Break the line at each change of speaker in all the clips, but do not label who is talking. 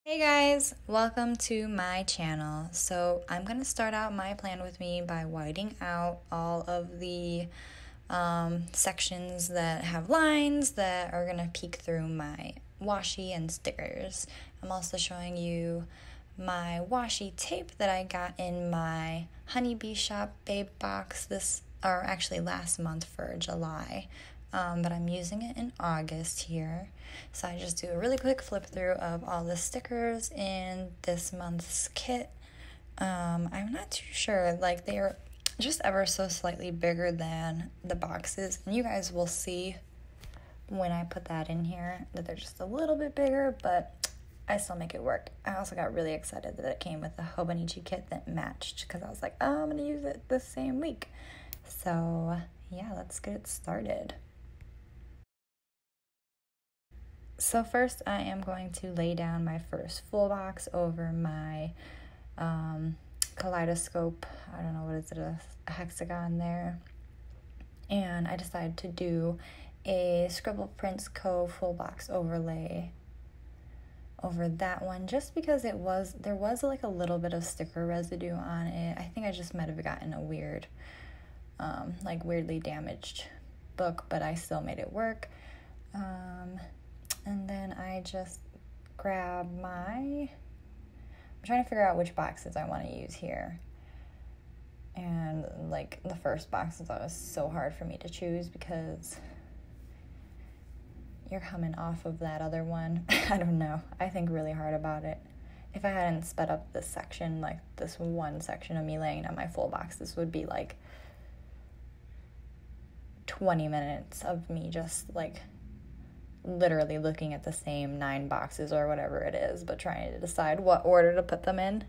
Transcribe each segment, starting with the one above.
Hey guys, welcome to my channel. So I'm going to start out my plan with me by whiting out all of the sections that have lines that are going to peek through my washi and stickers. I'm also showing you my washi tape that I got in my Honeybee Shop Babe box last month for July. But I'm using it in August here. So I just do a really quick flip through of all the stickers in this month's kit. I'm not too sure, like they are just ever so slightly bigger than the boxes, and you guys will see when I put that in here that they're just a little bit bigger, but I still make it work. I also got really excited that it came with the Hobonichi kit that matched because I was like, oh, I'm gonna use it this same week. So yeah, let's get it started. So first I am going to lay down my first full box over my kaleidoscope. I don't know, what is it, a hexagon there. And I decided to do a Scribble Prints Co. full box overlay over that one just because there was like a little bit of sticker residue on it. I think I just might have gotten a weird, weirdly damaged book, but I still made it work. And then I just grab I'm trying to figure out which boxes I want to use here. And like the first box is always so hard for me to choose because you're coming off of that other one. I don't know. I think really hard about it. If I hadn't sped up this section, like this one section of me laying down my full box, this would be like 20 minutes of me just like literally looking at the same 9 boxes or whatever it is, but trying to decide what order to put them in.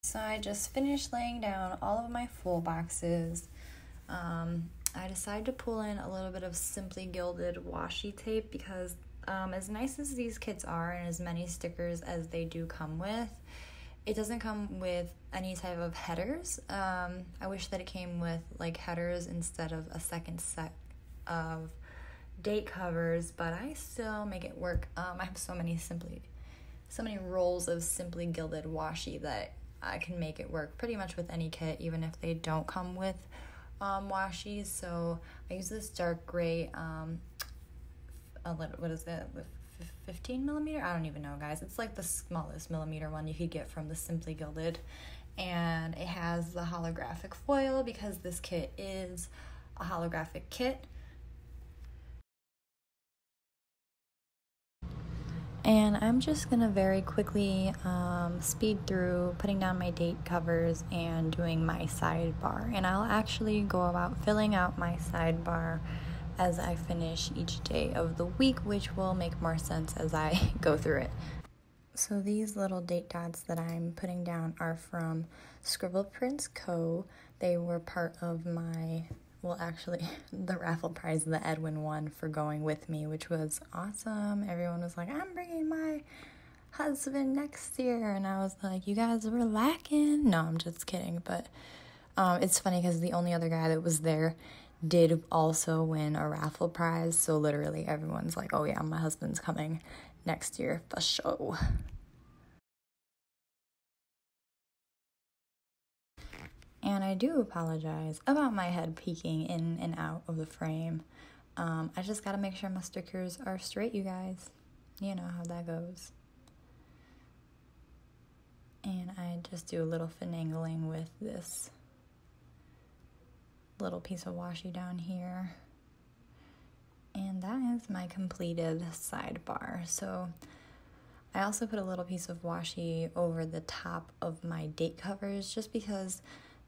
So I just finished laying down all of my full boxes. I decided to pull in a little bit of Simply Gilded washi tape because as nice as these kits are and as many stickers as they do come with, it doesn't come with any type of headers. I wish that it came with like headers instead of a second set of date covers, but I still make it work. I have so many rolls of Simply Gilded washi that I can make it work pretty much with any kit, even if they don't come with washi. So I use this dark gray, what is it, 15 millimeter? I don't even know, guys. It's like the smallest millimeter one you could get from the Simply Gilded. And it has the holographic foil because this kit is a holographic kit. And I'm just gonna very quickly speed through putting down my date covers and doing my sidebar. And I'll actually go about filling out my sidebar as I finish each day of the week, which will make more sense as I go through it. So these little date dots that I'm putting down are from Scribble Prints Co. They were part of the raffle prize that Edwin won for going with me, which was awesome. Everyone was like, I'm bringing my husband next year. And I was like, you guys were lacking. No, I'm just kidding. But it's funny because the only other guy that was there did also win a raffle prize. So literally everyone's like, oh yeah, my husband's coming next year for sure. And I do apologize about my head peeking in and out of the frame. I just gotta make sure my stickers are straight, you guys. You know how that goes. And I just do a little finagling with this little piece of washi down here. And that is my completed sidebar. So I also put a little piece of washi over the top of my date covers just because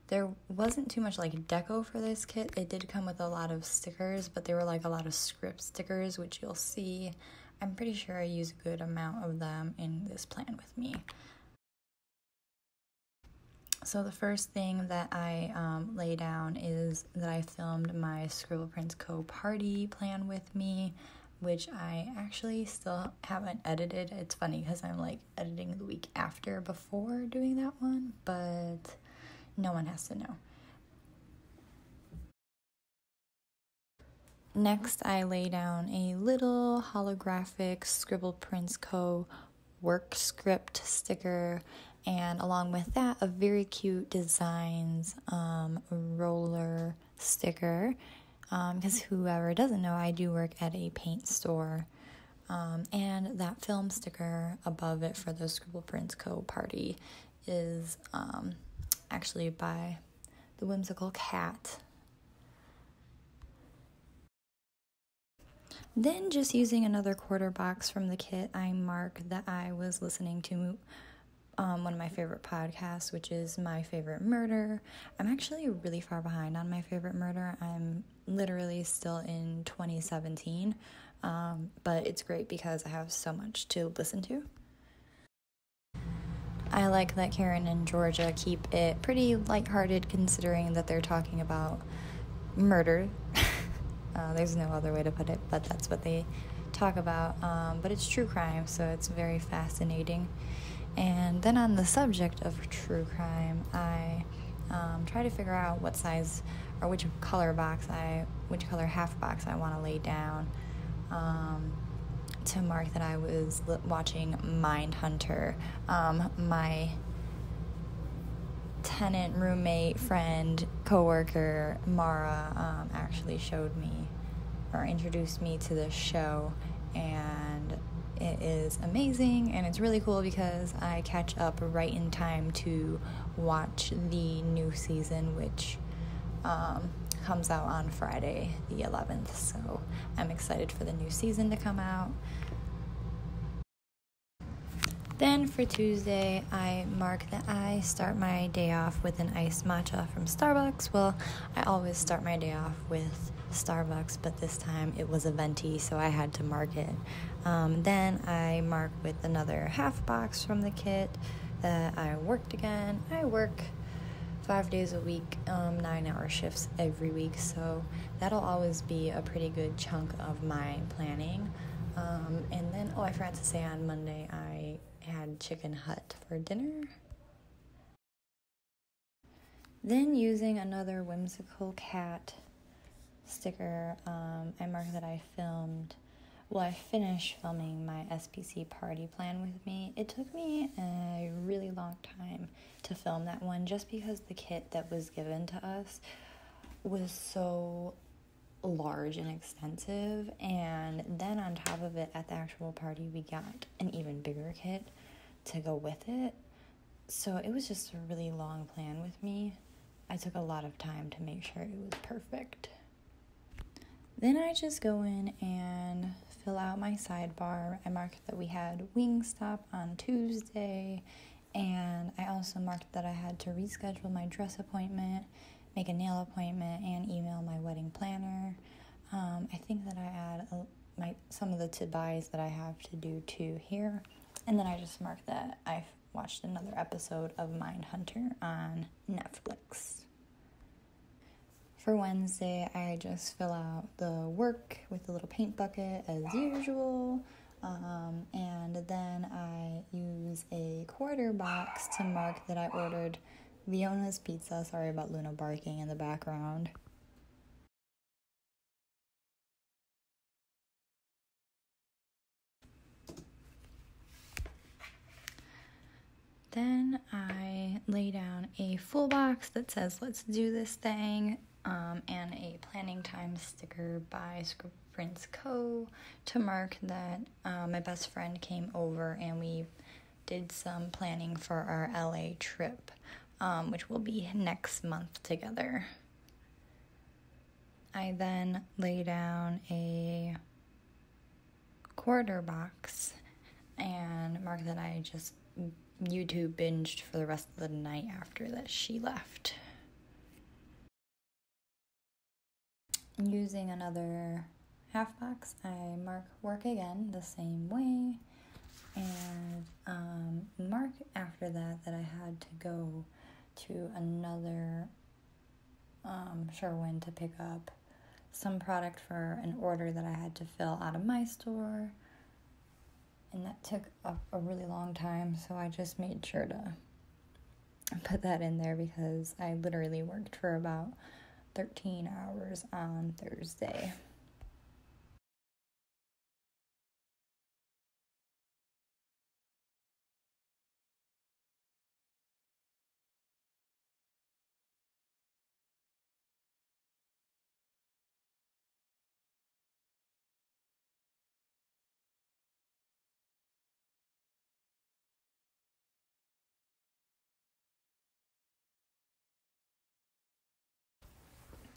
there wasn't too much like deco for this kit. It did come with a lot of stickers, but they were like a lot of script stickers, which you'll see. I'm pretty sure I use a good amount of them in this plan with me. So the first thing that I lay down is that I filmed my Scribble Prints Co. party plan with me, which I actually still haven't edited. It's funny because I'm like editing the week after before doing that one, but no one has to know. Next, I lay down a little holographic Scribble Prints Co. work script sticker, and along with that, a very cute designs roller sticker, because whoever doesn't know, I do work at a paint store, and that film sticker above it for the Scribble Prints Co. party is actually by the whimsical cat. Then, just using another quarter box from the kit, I mark that I was listening to one of my favorite podcasts, which is My Favorite Murder. I'm actually really far behind on My Favorite Murder. I'm literally still in 2017, but it's great because I have so much to listen to. I like that Karen and Georgia keep it pretty lighthearted considering that they're talking about murder. There's no other way to put it, but that's what they talk about. But it's true crime, so it's very fascinating. And then on the subject of true crime, I try to figure out what size or which color half box I want to lay down to mark that I was watching Mindhunter. My tenant, roommate, friend, coworker, Mara, actually showed me or introduced me to the show, and it is amazing, and it's really cool because I catch up right in time to watch the new season, which comes out on Friday the 11th, so I'm excited for the new season to come out. Then for Tuesday, I mark that I start my day off with an iced matcha from Starbucks. Well, I always start my day off with Starbucks, but this time it was a venti, so I had to mark it. Then I mark with another half box from the kit that I worked again. I work 5 days a week, 9-hour shifts every week, so that'll always be a pretty good chunk of my planning. And then, I forgot to say on Monday, I had Chicken Hut for dinner. Then using another whimsical cat sticker, I marked that I finished filming my SPC party plan with me. It took me a really long time to film that one just because the kit that was given to us was so large and extensive, and then on top of it, at the actual party, we got an even bigger kit to go with it, so it was just a really long plan with me. I took a lot of time to make sure it was perfect. Then I just go in and fill out my sidebar. I marked that we had Wingstop on Tuesday, and I also marked that I had to reschedule my dress appointment, make a nail appointment, and email my wedding planner. I think that I add some of the to-buys that I have to do too here. And then I just marked that I've watched another episode of Mindhunter on Netflix. For Wednesday, I just fill out the work with the little paint bucket as usual. And then I use a quarter box to mark that I ordered Viona's Pizza. Sorry about Luna barking in the background. Then I lay down a full box that says "Let's do this thing," and a planning time sticker by Scribble Prints Co. to mark that my best friend came over and we did some planning for our LA trip, which will be next month together. I then lay down a quarter box and mark that I just YouTube binged for the rest of the night after that she left. Using another half box, I mark work again the same way, and mark after that I had to go to another Sherwin to pick up some product for an order that I had to fill out of my store, and that took a really long time, so I just made sure to put that in there because I literally worked for about 13 hours on Thursday.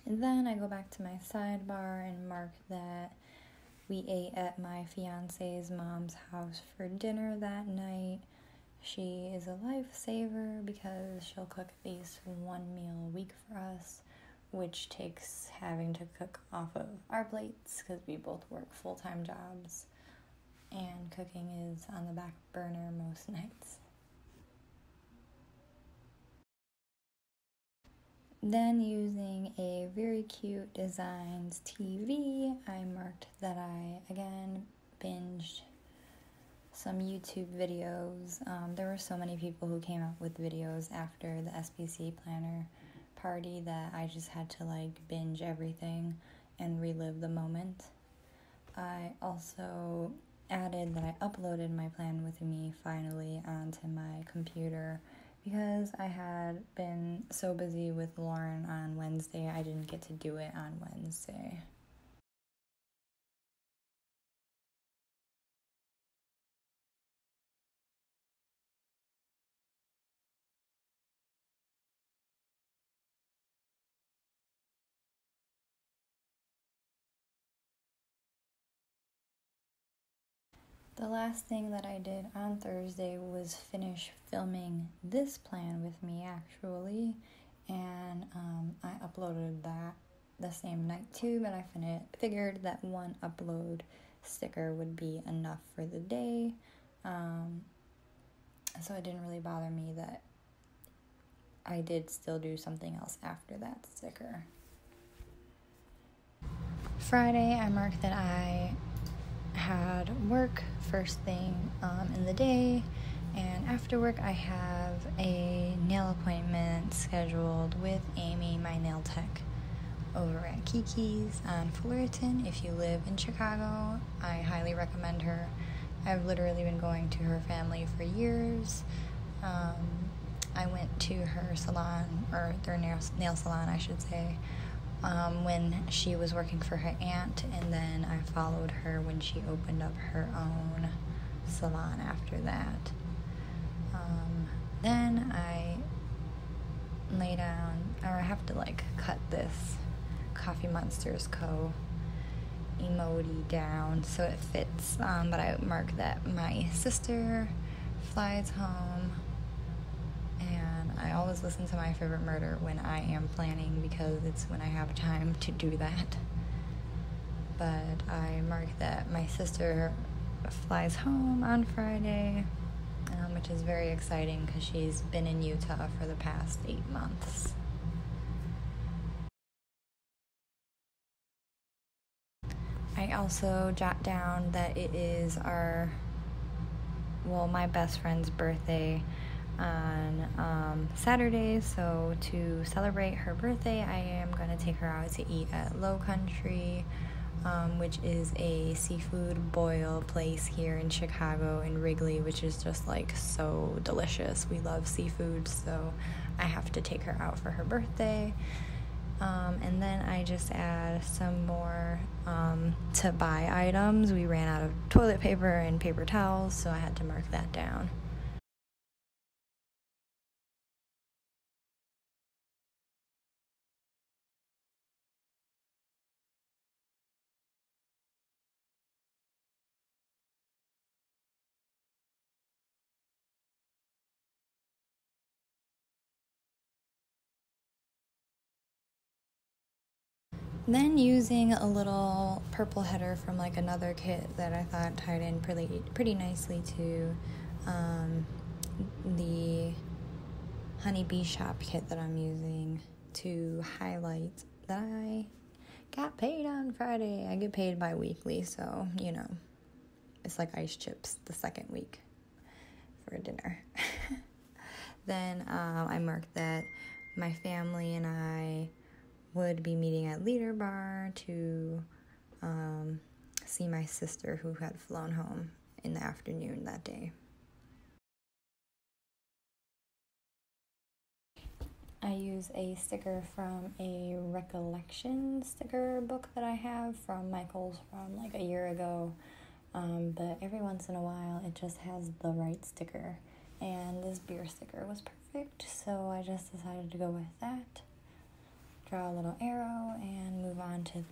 And then I go back to my sidebar and mark that we ate at my fiance's mom's house for dinner that night. She is a lifesaver because she'll cook at least one meal a week for us, which takes having to cook off of our plates because we both work full-time jobs, and cooking is on the back burner most nights. Then, using a very cute Designs TV, I marked that I again binged some YouTube videos. There were so many people who came up with videos after the SBC planner party that I just had to binge everything and relive the moment. I also added that I uploaded my plan with me finally onto my computer because I had been so busy with Lauren on Wednesday, I didn't get to do it on Wednesday. The last thing that I did on Thursday was finish filming this plan with me, actually, and I uploaded that the same night too, but I figured that one upload sticker would be enough for the day, so it didn't really bother me that I did still do something else after that sticker. Friday, I marked that I had work first thing in the day, and after work I have a nail appointment scheduled with Amy, my nail tech, over at Kiki's on Fullerton. If you live in Chicago, I highly recommend her. I've literally been going to her family for years. I went to her salon, or their nail salon I should say, when she was working for her aunt, and then I followed her when she opened up her own salon after that. Then I lay down, or I have to cut this Coffee Monsters Co. emoji down so it fits, but I mark that my sister flies home, and I always listen to My Favorite Murder when I am planning because it's when I have time to do that. But I mark that my sister flies home on Friday, which is very exciting because she's been in Utah for the past 8 months. I also jot down that it is my best friend's birthday on Saturday, so to celebrate her birthday, I am going to take her out to eat at Low Country, which is a seafood boil place here in Chicago in Wrigley, which is just so delicious. We love seafood, so I have to take her out for her birthday. And then I just add some more to buy items. We ran out of toilet paper and paper towels, so I had to mark that down. Then using a little purple header from like another kit that I thought tied in pretty nicely to the honeybee shop kit that I'm using to highlight that I got paid on Friday. I get paid bi-weekly, so, you know, it's like ice chips the second week for dinner. Then I marked that my family and I would be meeting at Leader Bar to see my sister who had flown home in the afternoon that day. I use a sticker from a recollection sticker book that I have from Michael's from like a year ago, but every once in a while it just has the right sticker, and this beer sticker was perfect, so I just decided to go with that. Draw a little arrow and move on to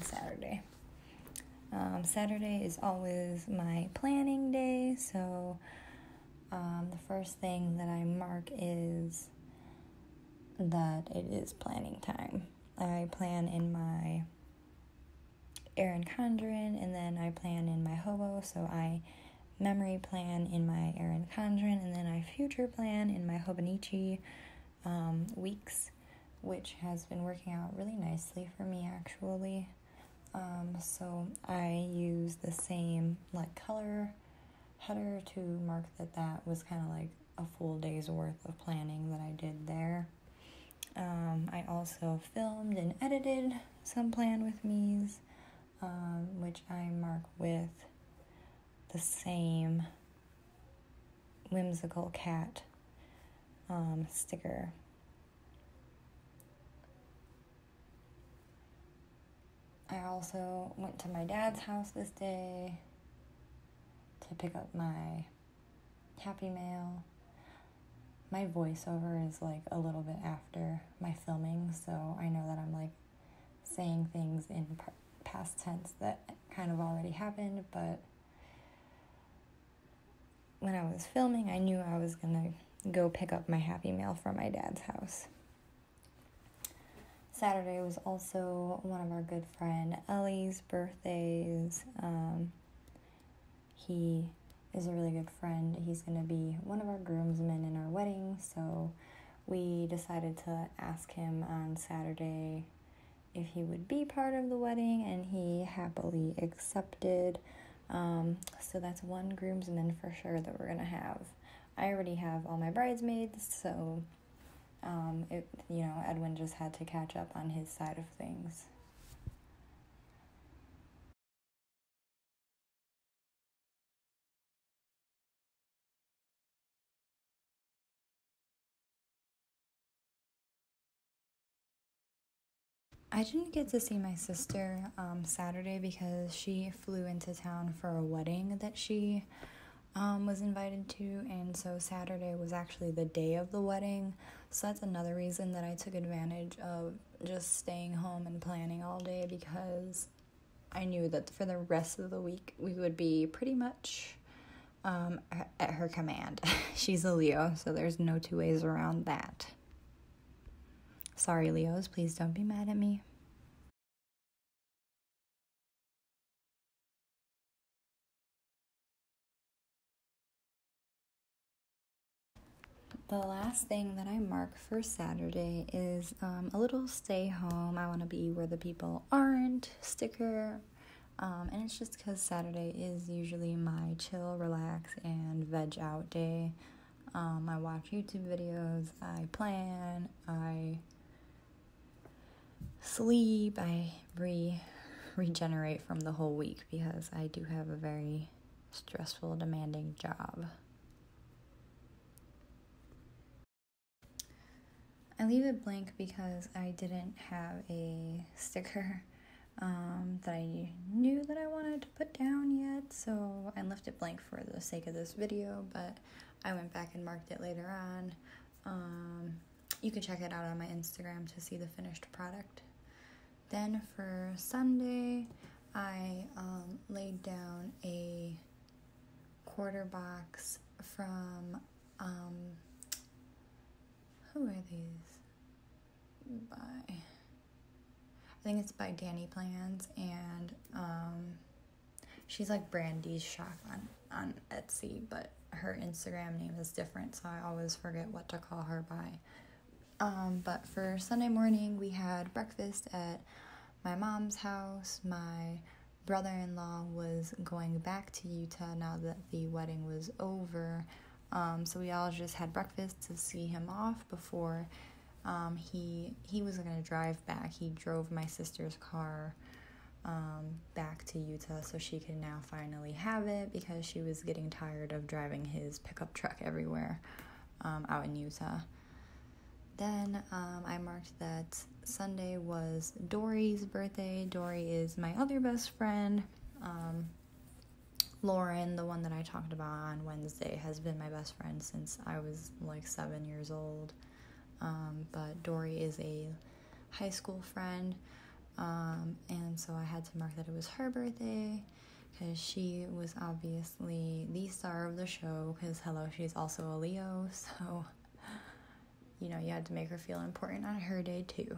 Saturday. Saturday is always my planning day, so the first thing that I mark is that it is planning time. I plan in my Erin Condren, and then I plan in my hobo, so I memory plan in my Erin Condren, and then I future plan in my Hobonichi weeks, which has been working out really nicely for me actually. So I use the same like color header to mark that was kind of like a full day's worth of planning that I did there. I also filmed and edited some Plan With Me's, which I mark with the same whimsical cat sticker. I also went to my dad's house this day to pick up my Happy Mail. My voiceover is like a little bit after my filming, so I know that I'm like saying things in past tense that kind of already happened, but when I was filming, I knew I was gonna go pick up my Happy Mail from my dad's house. Saturday was also one of our good friend Ellie's birthdays. He is a really good friend. He's going to be one of our groomsmen in our wedding, so we decided to ask him on Saturday if he would be part of the wedding, and he happily accepted. So that's one groomsman for sure that we're going to have. I already have all my bridesmaids, so Edwin just had to catch up on his side of things. I didn't get to see my sister Saturday because she flew into town for a wedding that she was invited to, and so Saturday was actually the day of the wedding, so that's another reason that I took advantage of just staying home and planning all day, because I knew that for the rest of the week we would be pretty much at her command. She's a Leo, so there's no two ways around that. Sorry, Leos, please don't be mad at me. The last thing that I mark for Saturday is a little stay home, I want to be where the people aren't sticker. And it's just because Saturday is usually my chill, relax, and veg out day. I watch YouTube videos, I plan, I sleep, I regenerate from the whole week because I do have a very stressful, demanding job. I leave it blank because I didn't have a sticker that I knew that I wanted to put down yet, so I left it blank for the sake of this video, but I went back and marked it later on. You can check it out on my Instagram to see the finished product. Then for Sunday, I laid down a quarter box from, who are these by? I think it's by Danny Plans, and she's like Brandy's shop on Etsy, but her Instagram name is different, so I always forget what to call her by. But for Sunday morning, we had breakfast at my mom's house. My brother-in-law was going back to Utah now that the wedding was over, so we all just had breakfast to see him off before he was going to drive back. He drove my sister's car back to Utah so she could now finally have it because she was getting tired of driving his pickup truck everywhere out in Utah. Then I marked that Sunday was Dory's birthday. Dory is my other best friend. Lauren, the one that I talked about on Wednesday, has been my best friend since I was like 7 years old. But Dory is a high school friend. And so I had to mark that it was her birthday because she was obviously the star of the show because, hello, she's also a Leo, so, you know, you had to make her feel important on her day, too.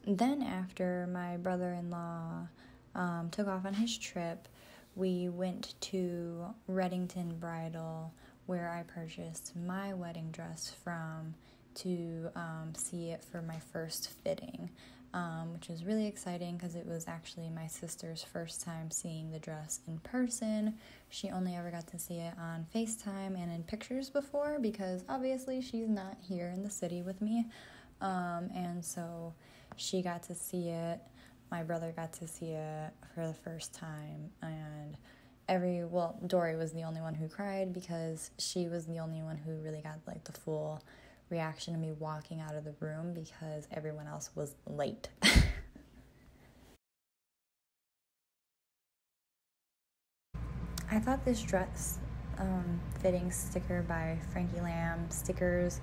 Then after my brother-in-law took off on his trip, we went to Reddington Bridal, where I purchased my wedding dress from to see it for my first fitting, which was really exciting because it was actually my sister's first time seeing the dress in person. She only ever got to see it on FaceTime and in pictures before because obviously she's not here in the city with me, and so she got to see it. My brother got to see it for the first time, and Dory was the only one who cried because she was the only one who really got like the full reaction to me walking out of the room because everyone else was late. I thought this dress fitting sticker by Frankie Lamb Stickers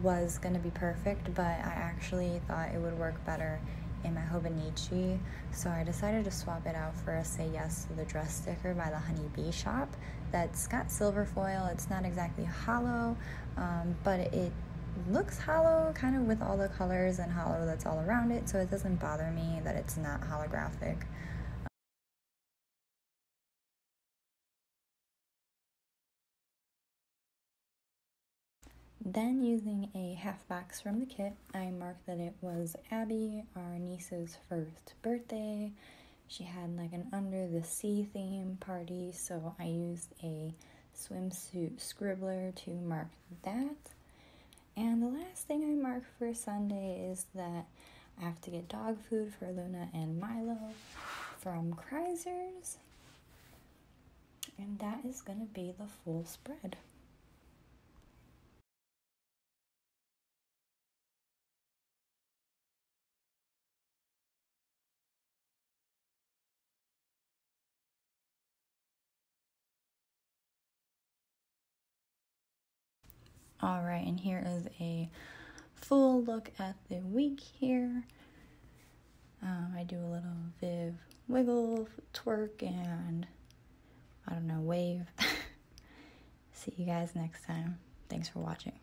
was going to be perfect, but I actually thought it would work better in my Hobonichi, so I decided to swap it out for a Say Yes to the Dress sticker by the Honey Bee shop. That's got silver foil. It's not exactly hollow, but it looks hollow kind of with all the colors and hollow that's all around it, so it doesn't bother me that it's not holographic. Then, using a half box from the kit, I marked that it was Abby, our niece's first birthday. She had like an under the sea theme party, so I used a swimsuit scribbler to mark that. And the last thing I marked for Sunday is that I have to get dog food for Luna and Milo from Kreiser's, and that is going to be the full spread. Alright, and here is a full look at the week here. I do a little Viv wiggle, twerk, and I don't know, wave. See you guys next time. Thanks for watching.